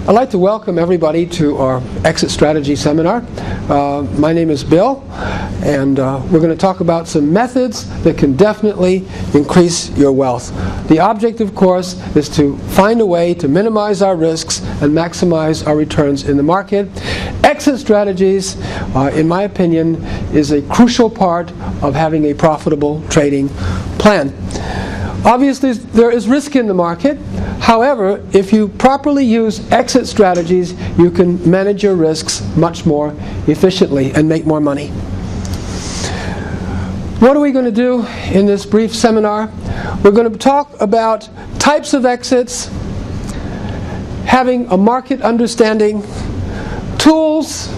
I'd like to welcome everybody to our exit strategy seminar. My name is Bill, and we're going to talk about some methods that can definitely increase your wealth. The object, of course, is to find a way to minimize our risks and maximize our returns in the market. Exit strategies, in my opinion, is a crucial part of having a profitable trading plan. Obviously, there is risk in the market. However, if you properly use exit strategies, you can manage your risks much more efficiently and make more money. What are we going to do in this brief seminar? We're going to talk about types of exits, having a market understanding, tools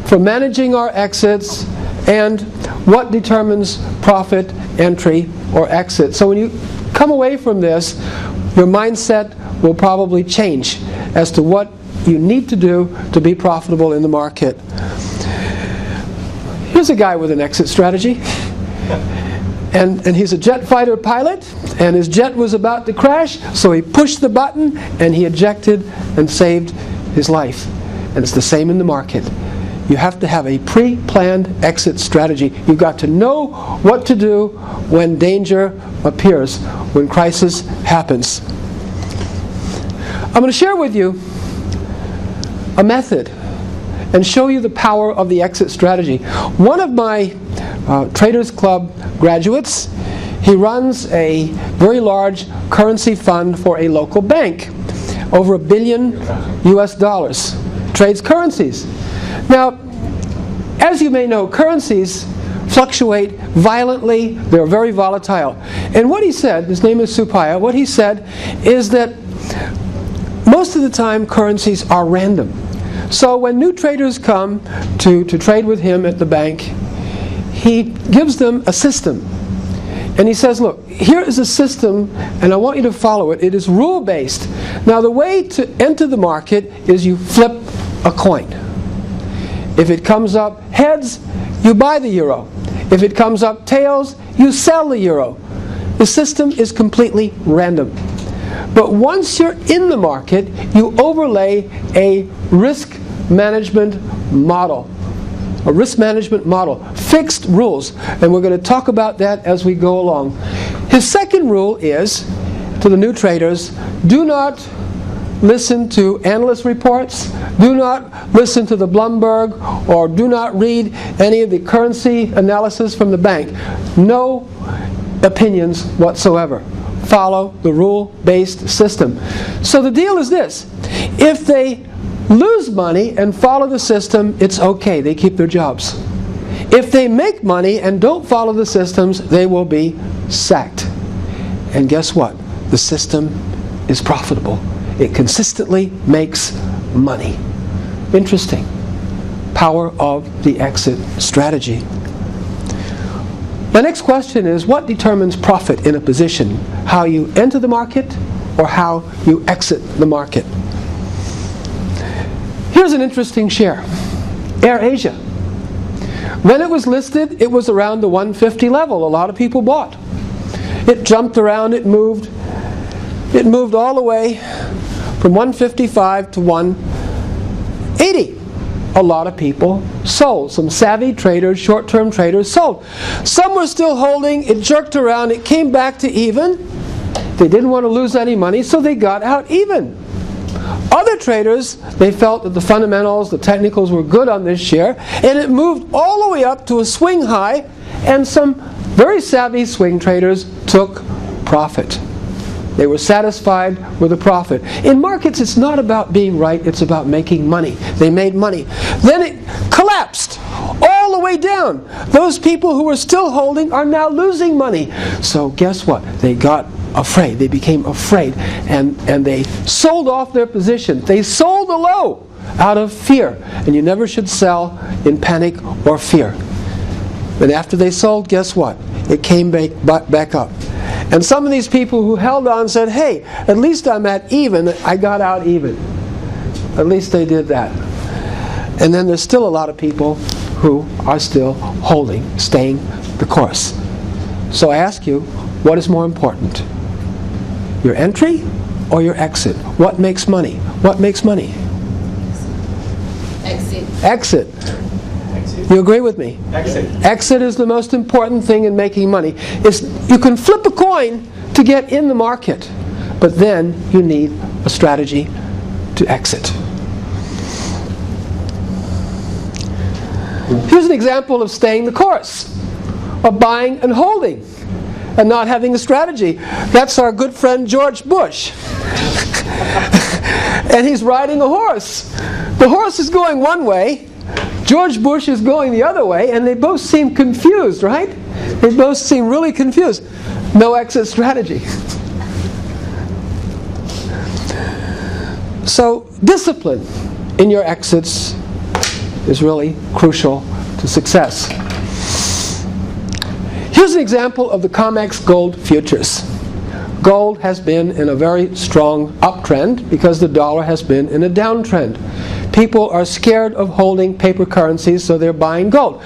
for managing our exits, and what determines profit, entry, or exit. So when you come away from this, your mindset will probably change as to what you need to do to be profitable in the market. Here's a guy with an exit strategy. And he's a jet fighter pilot, and his jet was about to crash, so he pushed the button and he ejected and saved his life. And it's the same in the market. You have to have a pre-planned exit strategy. You've got to know what to do when danger appears, when crisis happens. I'm going to share with you a method and show you the power of the exit strategy. One of my Traders Club graduates, he runs a very large currency fund for a local bank, over $1 billion US, trades currencies. Now, as you may know, currencies fluctuate violently. They're very volatile. And what he said, his name is Supaya, what he said is that most of the time currencies are random. So when new traders come to trade with him at the bank, he gives them a system. And he says, look, here is a system, and I want you to follow it. It is rule-based. Now, the way to enter the market is you flip a coin. If it comes up heads, you buy the euro. If it comes up tails, you sell the euro. The system is completely random. But once you're in the market, you overlay a risk management model. A risk management model. Fixed rules. And we're going to talk about that as we go along. His second rule is, to the new traders, do not listen to analyst reports, do not listen to the Bloomberg, or do not read any of the currency analysis from the bank. No opinions whatsoever. Follow the rule-based system. So the deal is this: if they lose money and follow the system, it's okay, they keep their jobs. If they make money and don't follow the systems, they will be sacked. And guess what? The system is profitable. It consistently makes money. Interesting. Power of the exit strategy. The next question is, what determines profit in a position? How you enter the market or how you exit the market? Here's an interesting share. AirAsia. When it was listed, it was around the 150 level. A lot of people bought. It jumped around, it moved. It moved all the way from 155 to 180. A lot of people sold. Some savvy traders, short-term traders sold. Some were still holding. It jerked around. It came back to even. They didn't want to lose any money, so they got out even. Other traders, they felt that the fundamentals, the technicals were good on this share, and it moved all the way up to a swing high, and some very savvy swing traders took profit. They were satisfied with the profit. In markets, it's not about being right, it's about making money. They made money. Then it collapsed all the way down. Those people who were still holding are now losing money. So guess what? They got afraid. They became afraid. And they sold off their position. They sold the low out of fear. And you never should sell in panic or fear. And after they sold, guess what? It came back up. And some of these people who held on said, hey, at least I'm at even. I got out even. At least they did that. And then there's still a lot of people who are still holding, staying the course. So I ask you, what is more important? Your entry or your exit? What makes money? What makes money? Exit. Exit. Exit. You agree with me? Exit. Exit is the most important thing in making money. You can flip a coin to get in the market, but then you need a strategy to exit. Here's an example of staying the course, of buying and holding, and not having a strategy. That's our good friend George Bush. And he's riding a horse. The horse is going one way, George Bush is going the other way, and they both seem confused, right? They both seem really confused. No exit strategy. So discipline in your exits is really crucial to success. Here's an example of the COMEX gold futures. Gold has been in a very strong uptrend because the dollar has been in a downtrend. People are scared of holding paper currencies, so they're buying gold.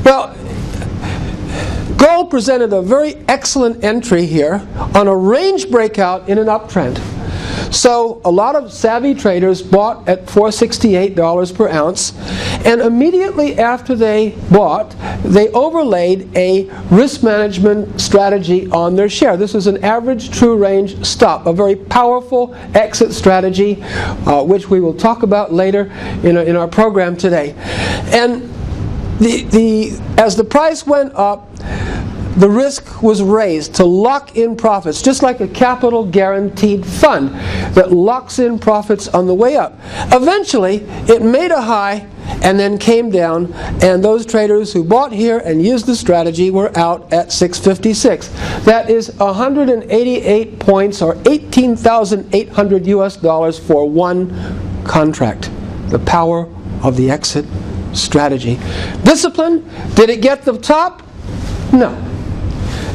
Well, gold presented a very excellent entry here on a range breakout in an uptrend. So a lot of savvy traders bought at $468 per ounce, and immediately after they bought, they overlaid a risk management strategy on their share. This is an average true range stop, a very powerful exit strategy, which we will talk about later in our program today. And as the price went up, the risk was raised to lock in profits, just like a capital guaranteed fund that locks in profits on the way up. Eventually, it made a high and then came down, and those traders who bought here and used the strategy were out at 656. That is 188 points, or $18,800 US for one contract. The power of the exit strategy. Discipline, did it get the top? No.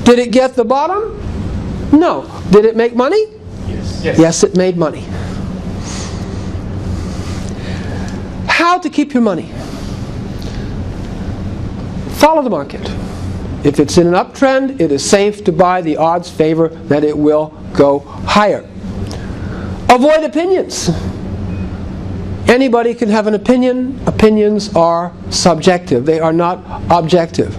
Did it get the bottom? No. Did it make money? Yes. Yes, it made money. How to keep your money? Follow the market. If it's in an uptrend, it is safe to buy. The odds favor that it will go higher. Avoid opinions. Anybody can have an opinion. Opinions are subjective. They are not objective.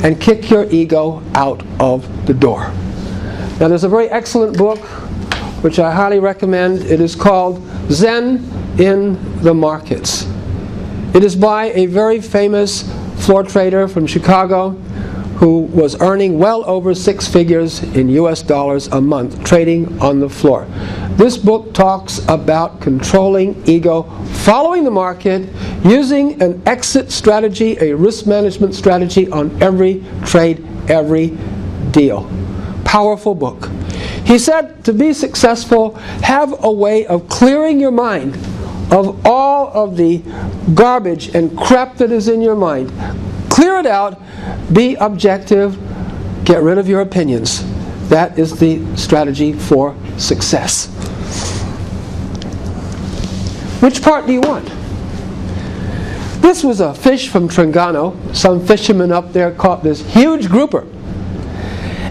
And kick your ego out of the door. Now there's a very excellent book which I highly recommend. It is called Zen in the Markets. It is by a very famous floor trader from Chicago who was earning well over 6 figures in US dollars a month trading on the floor. This book talks about controlling ego, following the market, using an exit strategy, a risk management strategy on every trade, every deal. Powerful book. He said to be successful, have a way of clearing your mind of all of the garbage and crap that is in your mind. Clear it out, be objective, get rid of your opinions. That is the strategy for success. Which part do you want? This was a fish from Trengano. Some fishermen up there caught this huge grouper.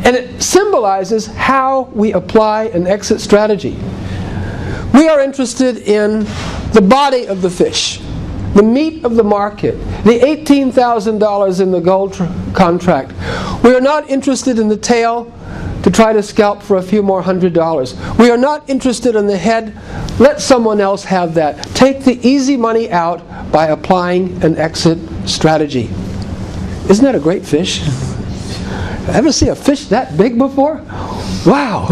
And it symbolizes how we apply an exit strategy. We are interested in the body of the fish, the meat of the market, the $18,000 in the gold contract. We are not interested in the tail to try to scalp for a few more $100. We are not interested in the head. Let someone else have that. Take the easy money out by applying an exit strategy. Isn't that a great fish? Ever see a fish that big before? Wow.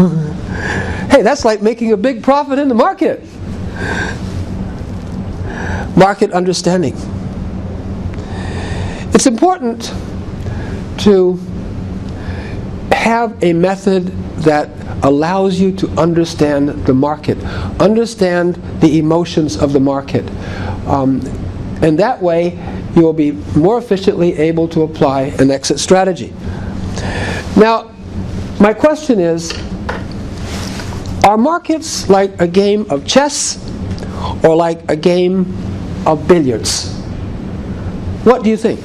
Hey, that's like making a big profit in the market. Market understanding. It's important to have a method that allows you to understand the market, understand the emotions of the market. And that way you will be more efficiently able to apply an exit strategy. Now, my question is, are markets like a game of chess or like a game of billiards? What do you think?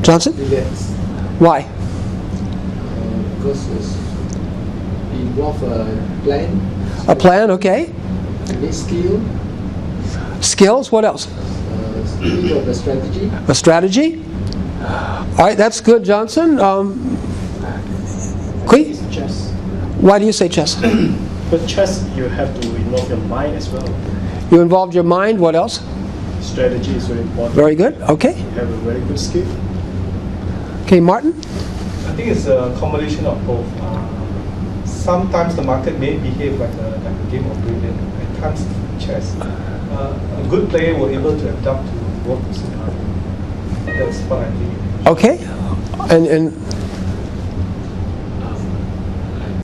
Johnson? Yes. Why? Because it's involve a plan. A plan, okay. Need skill. Skills, what else? The strategy. A strategy. All right, that's good, Johnson. Kui? It's chess. Why do you say chess? But chess, you have to involve your mind as well. You involved your mind, what else? Strategy is very important. Very good, okay. You have a very good skill. Okay, Martin? I think it's a combination of both. Sometimes the market may behave like a game of brilliant. At times, chess. A good player will be able to adapt to both scenarios. That's what I think. Okay. And